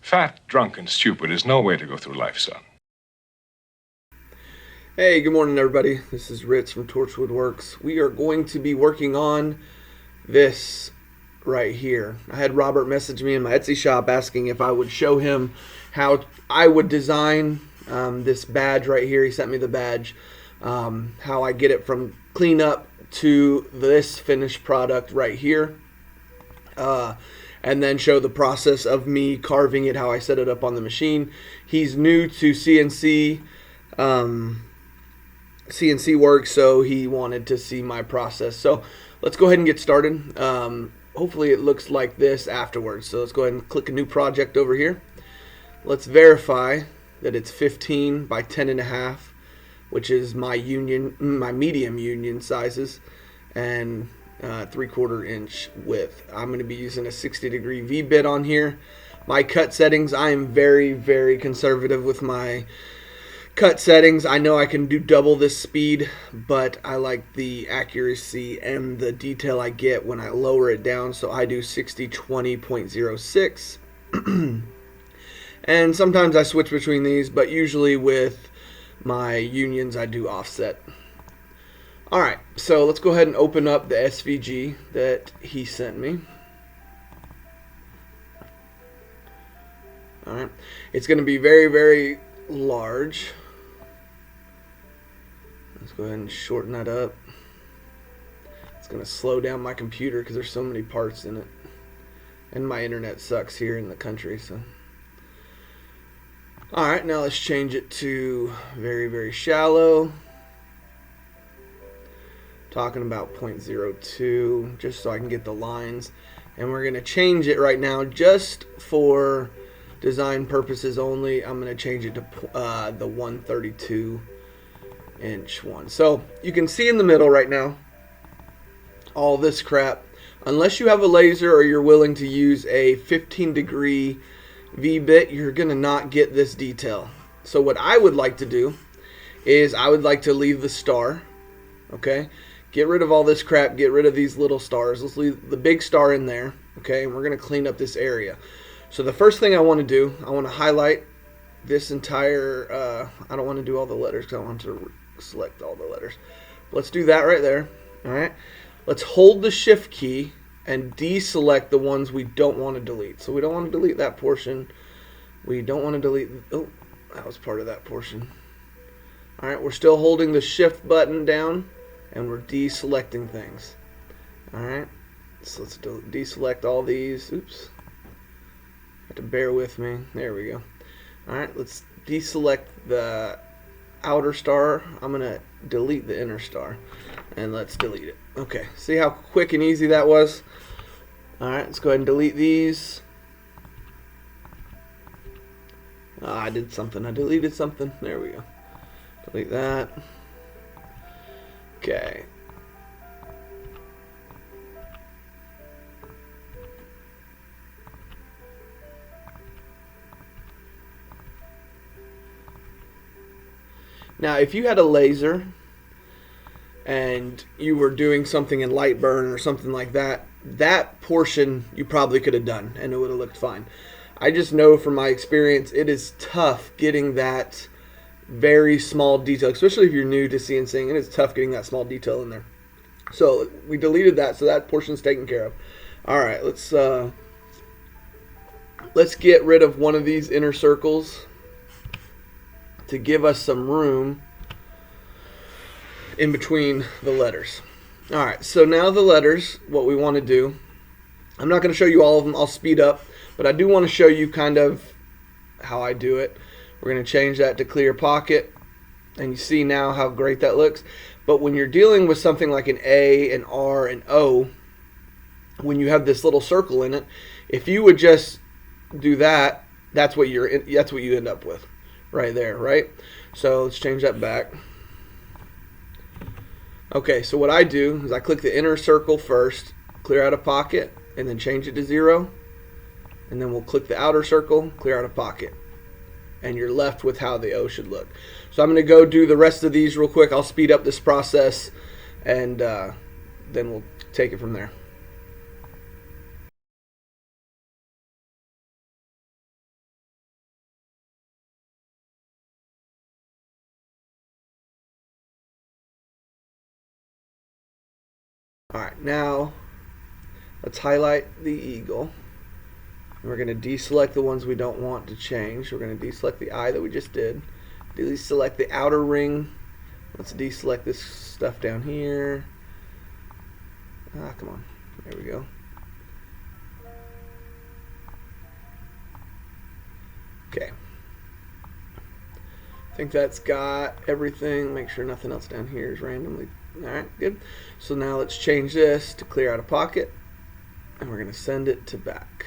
Fat, drunk, and stupid is no way to go through life, son. Hey, good morning, everybody. This is Rich from Torchwood Works. We are going to be working on this right here. I had Robert message me in my Etsy shop asking if I would show him how I would design this badge right here. He sent me the badge, how I get it from cleanup to this finished product right here. And then show the process of me carving it, how I set it up on the machine. He's new to CNC work, so he wanted to see my process. So let's go ahead and get started. Hopefully it looks like this afterwards. So let's go ahead and click a new project over here. Let's verify that it's 15 by 10.5, which is my medium union sizes, and 3/4 inch width. I'm going to be using a 60-degree V-bit on here. My cut settings, I am very, very conservative with my cut settings. I know I can do double this speed, but I like the accuracy and the detail I get when I lower it down, so I do 60/20.06. And sometimes I switch between these, but usually with my unions I do offset. Alright, so let's go ahead and open up the SVG that he sent me. Alright, it's going to be very, very large. Let's go ahead and shorten that up. It's going to slow down my computer because there's so many parts in it. And my internet sucks here in the country, so. Alright, now let's change it to very, very shallow. Talking about 0.02, just so I can get the lines. And we're going to change it right now just for design purposes only. I'm going to change it to the 132 inch one. So you can see in the middle right now all this crap. Unless you have a laser or you're willing to use a 15-degree V-bit, you're going to not get this detail. So what I would like to do is I would like to leave the star. Okay, get rid of all this crap, get rid of these little stars. Let's leave the big star in there. Okay, and we're going to clean up this area. So the first thing I want to do, I want to highlight this entire, I don't want to do all the letters because I want to select all the letters. Let's do that right there. Alright, let's hold the shift key and deselect the ones we don't want to delete. So we don't want to delete that portion. We don't want to delete, oh, that was part of that portion. Alright, we're still holding the shift button down and we're deselecting things. Alright, so let's deselect all these. Oops, have to bear with me. There we go. Alright, let's deselect the outer star. I'm going to delete the inner star and let's delete it. Okay, see how quick and easy that was? Alright, let's go ahead and delete these. I did something. I deleted something. There we go. Delete that. Okay. Now, if you had a laser and you were doing something in Lightburn or something like that, that portion you probably could have done and it would have looked fine. I just know from my experience it is tough getting that very small detail, especially if you're new to CNCing. It is tough getting that small detail in there. So we deleted that, so that portion's taken care of. All right, let's get rid of one of these inner circles to give us some room in between the letters. All right, so now the letters, what we want to do, I'm not going to show you all of them. I'll speed up, but I do want to show you kind of how I do it. We're going to change that to clear pocket, and you see now how great that looks. But when you're dealing with something like an A, an R, an O, when you have this little circle in it, if you would just do that, that's what you end up with right there, right? So let's change that back. Okay, so what I do is I click the inner circle first, clear out a pocket, and then change it to 0. And then we'll click the outer circle, clear out a pocket. And you're left with how the O should look. So I'm going to go do the rest of these real quick. I'll speed up this process, and then we'll take it from there. Alright, now let's highlight the eagle. And we're going to deselect the ones we don't want to change. We're going to deselect the eye that we just did. Deselect the outer ring. Let's deselect this stuff down here. Come on. There we go. Okay. I think that's got everything. Make sure nothing else down here is randomly. Alright, good. So now let's change this to clear out a pocket. And we're going to send it to back.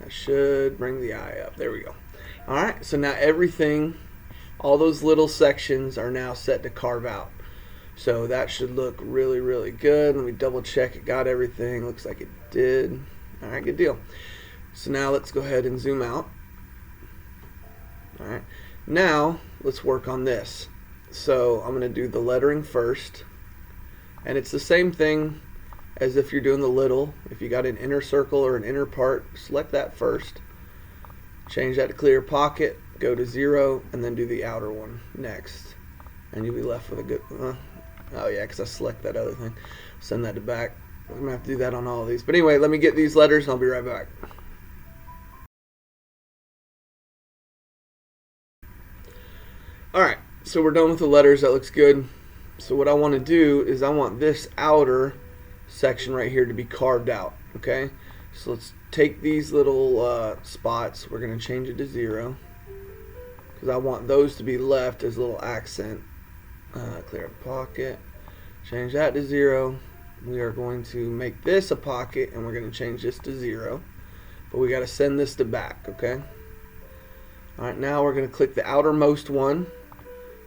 That should bring the eye up. There we go. Alright, so now everything, all those little sections are now set to carve out. So that should look really, really good. Let me double check it got everything. Looks like it did. Alright, good deal. So now let's go ahead and zoom out. Alright, now let's work on this. So I'm going to do the lettering first. And it's the same thing as if you're doing the little. If you got an inner circle or an inner part, select that first. Change that to clear pocket, go to 0, and then do the outer one next. And you'll be left with a good... oh yeah, because I select that other thing. Send that to back. I'm going to have to do that on all of these. But anyway, let me get these letters and I'll be right back. Alright, so we're done with the letters. That looks good. So what I want to do is I want this outer section right here to be carved out. Okay, so let's take these little spots. We're going to change it to 0 because I want those to be left as a little accent. Clear a pocket, change that to 0. We are going to make this a pocket and we're going to change this to 0, but we got to send this to back. Okay, alright, now we're going to click the outermost one,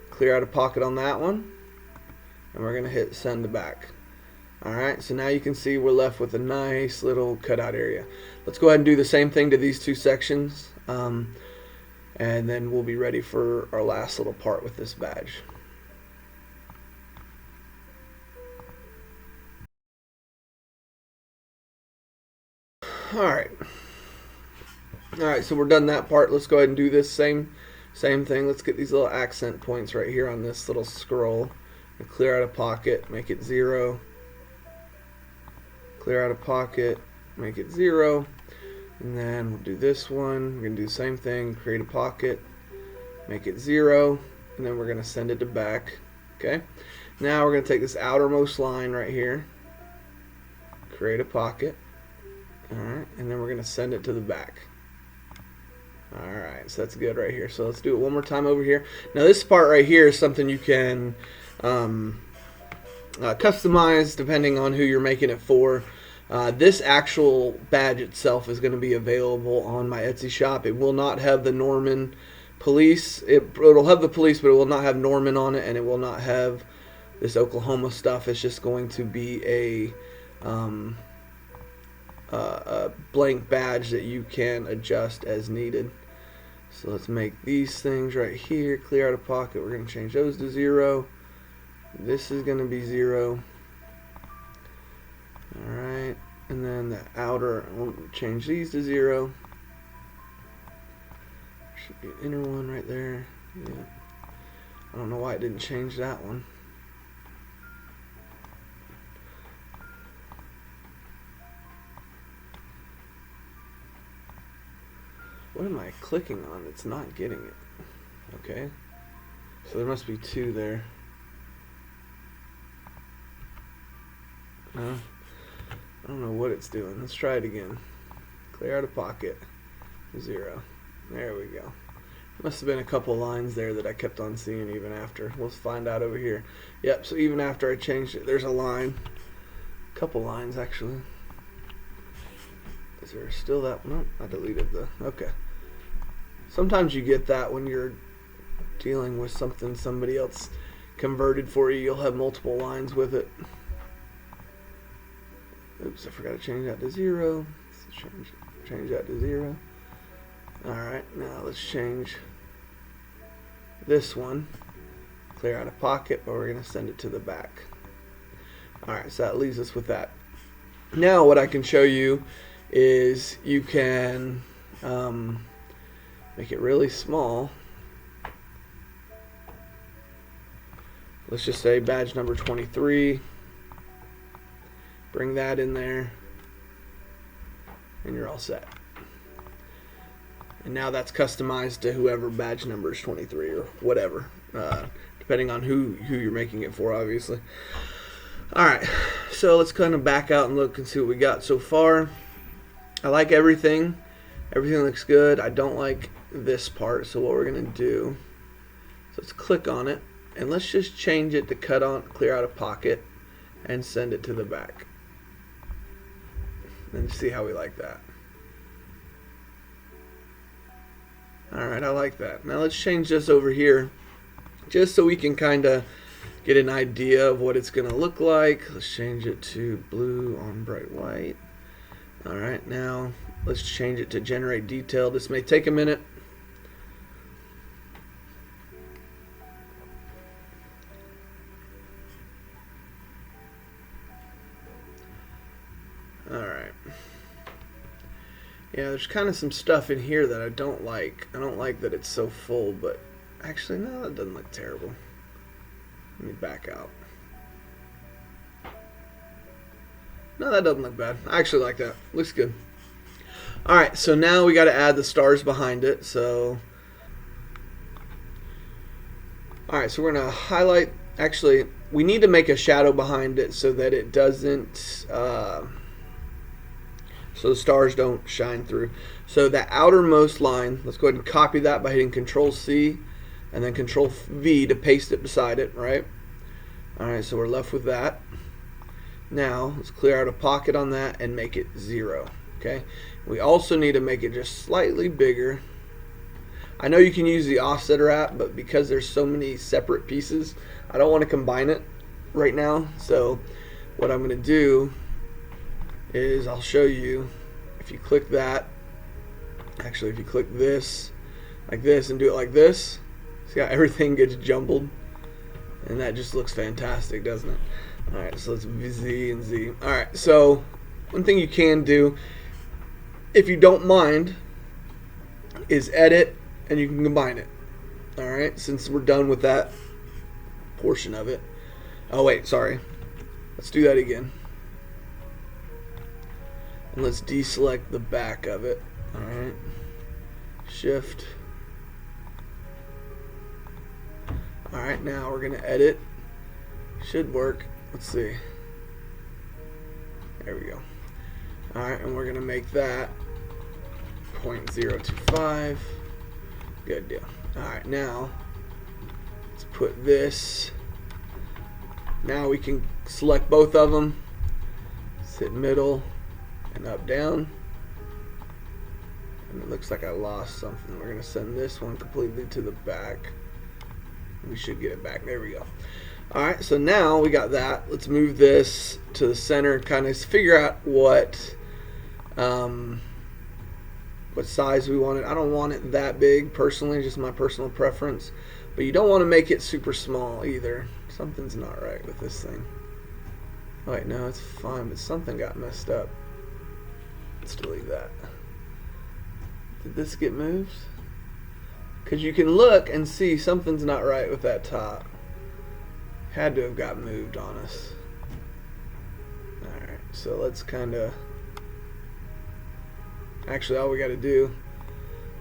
clear out a pocket on that one, and we're going to hit send to back. Alright, so now you can see we're left with a nice little cutout area. Let's go ahead and do the same thing to these two sections, and then we'll be ready for our last little part with this badge. Alright, so we're done that part. Let's go ahead and do this same thing. Let's get these little accent points right here on this little scroll and clear out a pocket, make it 0. Clear out a pocket, make it 0, and then we'll do this one. We're going to do the same thing, create a pocket, make it 0, and then we're going to send it to back. Okay, now we're going to take this outermost line right here, create a pocket, alright, and then we're going to send it to the back. Alright, so that's good right here. So let's do it one more time over here. Now this part right here is something you can customize depending on who you're making it for. This actual badge itself is going to be available on my Etsy shop. It will not have the Norman police. It'll have the police, but it will not have Norman on it, and it will not have this Oklahoma stuff. It's just going to be a blank badge that you can adjust as needed. So let's make these things right here, clear out a pocket. We're going to change those to 0. This is going to be 0. Alright, and then the outer, we'll change these to 0. Should be an inner one right there. Yeah. I don't know why it didn't change that one. What am I clicking on? It's not getting it. Okay, so there must be 2 there. I don't know what it's doing. Let's try it again. Clear out a pocket. 0. There we go. Must have been a couple lines there that I kept on seeing even after. Let's find out over here. Yep, so even after I changed it, there's a line. A couple lines actually. Is there still that one? No, I deleted the... Okay. Sometimes you get that when you're dealing with something somebody else converted for you. You'll have multiple lines with it. Oops, I forgot to change that to 0. Let's change that to 0. Alright, now let's change this one. Clear out a pocket, but we're going to send it to the back. Alright, so that leaves us with that. Now what I can show you is you can make it really small. Let's just say badge number 23. Bring that in there, and you're all set. And now that's customized to whoever badge number is 23 or whatever, depending on who you're making it for, obviously. All right, so let's kind of back out and look and see what we got so far. I like everything. Everything looks good. I don't like this part, so what we're going to do, so let's click on it, and let's just change it to clear out a pocket and send it to the back. And see how we like that. All right, I like that. Now let's change this over here, just so we can kind of get an idea of what it's going to look like. Let's change it to blue on bright white. All right, now let's change it to generate detail. This may take a minute. All right. Yeah, there's kind of some stuff in here that I don't like. I don't like that it's so full, but actually, no, that doesn't look terrible. Let me back out. No, that doesn't look bad. I actually like that. Looks good. All right, so now we got to add the stars behind it. So, all right, so we're gonna highlight. Actually, we need to make a shadow behind it so that it doesn't, so the stars don't shine through. So that outermost line, let's go ahead and copy that by hitting Control C and then Control V to paste it beside it, right? All right, so we're left with that. Now, let's clear out a pocket on that and make it 0, okay? We also need to make it just slightly bigger. I know you can use the offsetter app, but because there's so many separate pieces, I don't want to combine it right now. So what I'm going to do is I'll show you. If you click that, actually if you click this like this and do it like this, see how everything gets jumbled, and that just looks fantastic, doesn't it? All right, so let's Z and Z. All right, so one thing you can do, if you don't mind, is edit and you can combine it. All right, since we're done with that portion of it. Oh wait, sorry, let's do that again. And let's deselect the back of it. All right, shift. All right, now we're gonna edit. Should work. Let's see. There we go. All right, and we're gonna make that 0.025. Good deal. All right, now let's put this. Now we can select both of them. Sit middle and up down. And it looks like I lost something. We're gonna send this one completely to the back. We should get it back. There we go. All right, so now we got that. Let's move this to the center, kind of figure out what size we want it. I don't want it that big personally, just my personal preference, but you don't want to make it super small either. Something's not right with this thing. Oh, wait, no, it's fine, but something got messed up. Let's delete that. Did this get moved? Because you can look and see something's not right with that top. Had to have got moved on us. Alright, so let's kind of... Actually, all we got to do,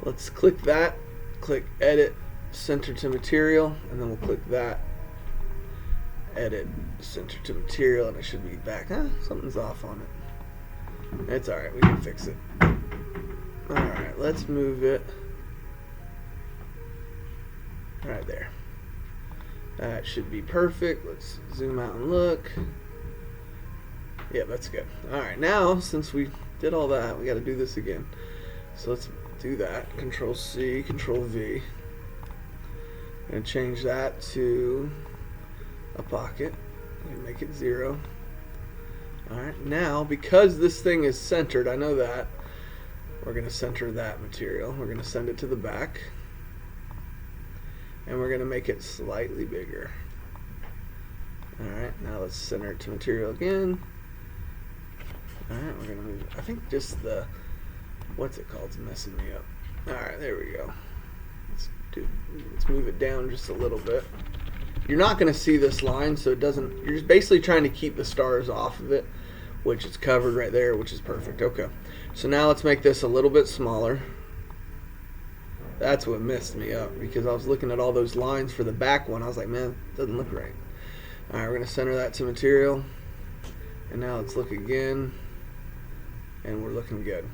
let's click that, click Edit, Center to Material, and then we'll click that, Edit, Center to Material, and it should be back. Huh? Something's off on it. It's alright, we can fix it. Alright, let's move it right there. That should be perfect. Let's zoom out and look. Yeah, that's good. Alright, now since we did all that, we got to do this again. So let's do that. Control C, Control V. I'm going to change that to a pocket. And make it 0. Alright, now because this thing is centered, I know that, we're going to center that material. We're going to send it to the back. And we're going to make it slightly bigger. Alright, now let's center it to material again. Alright, we're going to move it. I think just the, what's it called, is messing me up. Alright, there we go. Let's move it down just a little bit. You're not going to see this line, so it doesn't, you're just basically trying to keep the stars off of it. which is covered right there, which is perfect. Okay, so now let's make this a little bit smaller. That's what messed me up, because I was looking at all those lines for the back one. I was like, man, it doesn't look right. All right, we're going to center that to material. And now let's look again. And we're looking good.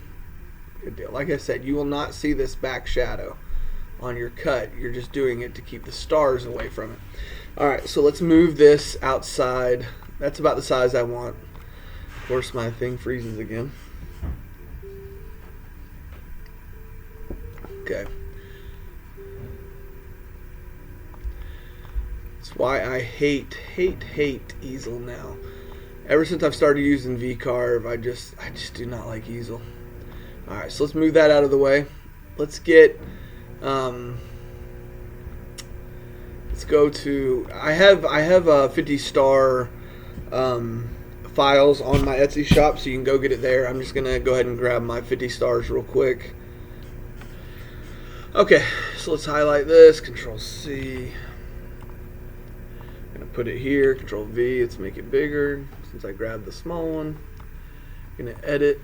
Good deal. Like I said, you will not see this back shadow on your cut. You're just doing it to keep the stars away from it. All right, so let's move this outside. That's about the size I want. Of course, my thing freezes again. Okay. That's why I hate easel now. Ever since I've started using VCarve, I just do not like easel. All right, so let's move that out of the way. Let's get let's go to I have 50 star files on my Etsy shop, so you can go get it there. I'm just gonna go ahead and grab my 50 stars real quick. Okay, so let's highlight this, Control C. I'm gonna put it here, Control V, let's make it bigger since I grabbed the small one. I'm gonna edit,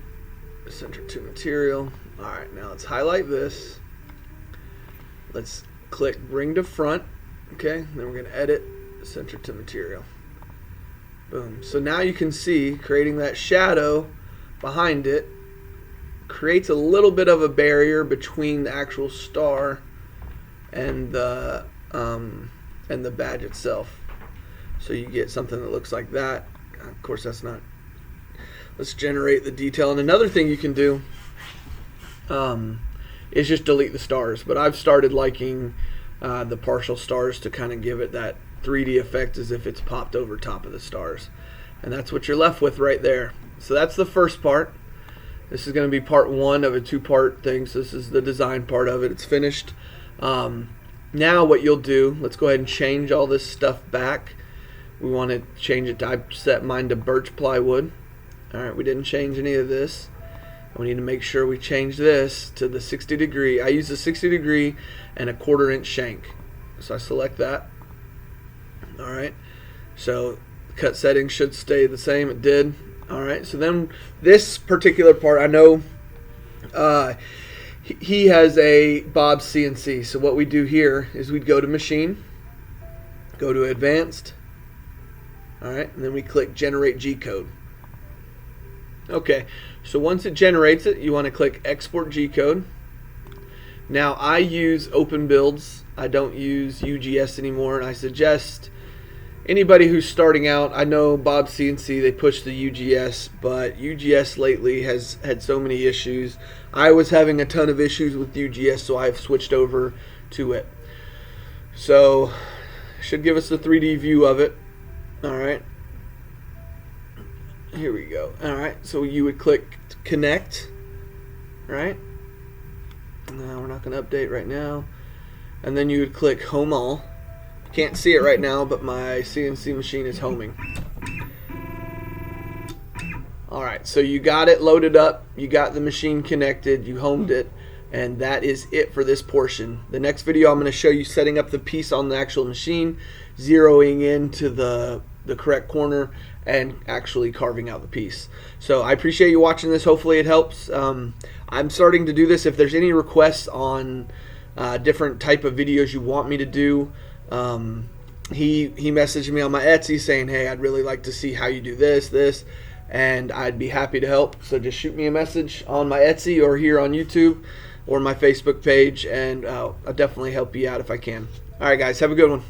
center to material. Alright, now let's highlight this. Let's click bring to front. Okay, then we're gonna edit, center to material. Boom. So now you can see creating that shadow behind it creates a little bit of a barrier between the actual star and the badge itself. So you get something that looks like that. Of course, that's not. Let's generate the detail. And another thing you can do is just delete the stars. But I've started liking the partial stars to kind of give it that 3D effect as if it's popped over top of the stars. And that's what you're left with right there. So that's the first part. This is going to be part one of a two-part thing. So this is the design part of it. It's finished. Now what you'll do, let's go ahead and change all this stuff back. We want to change it to, I set mine to birch plywood. Alright, we didn't change any of this. We need to make sure we change this to the 60 degree. I use a 60 degree and a 1/4 inch shank. So I select that. Alright, so cut settings should stay the same. It did. Alright, so then this particular part, I know he has a Bob CNC. So what we do here is we'd go to machine, go to advanced, alright, and then we click generate G-code. Okay, so once it generates it, you want to click export G-code. Now I use open builds. I don't use UGS anymore, and I suggest anybody who's starting out, I know Bob CNC, they push the UGS, but UGS lately has had so many issues. I was having a ton of issues with UGS, so I've switched over to it. So, should give us a 3D view of it. Alright. Here we go. Alright, so you would click connect. Right? No, we're not going to update right now. And then you would click home all. Can't see it right now, but my CNC machine is homing. Alright, so you got it loaded up, you got the machine connected, you homed it, and that is it for this portion. The next video I'm going to show you setting up the piece on the actual machine, zeroing into the correct corner, and actually carving out the piece. So I appreciate you watching this. Hopefully it helps. I'm starting to do this. If there's any requests on different type of videos you want me to do, he messaged me on my Etsy saying, hey, I'd really like to see how you do this, and I'd be happy to help. So just shoot me a message on my Etsy or here on YouTube or my Facebook page, and I'll definitely help you out if I can. Alright guys, have a good one.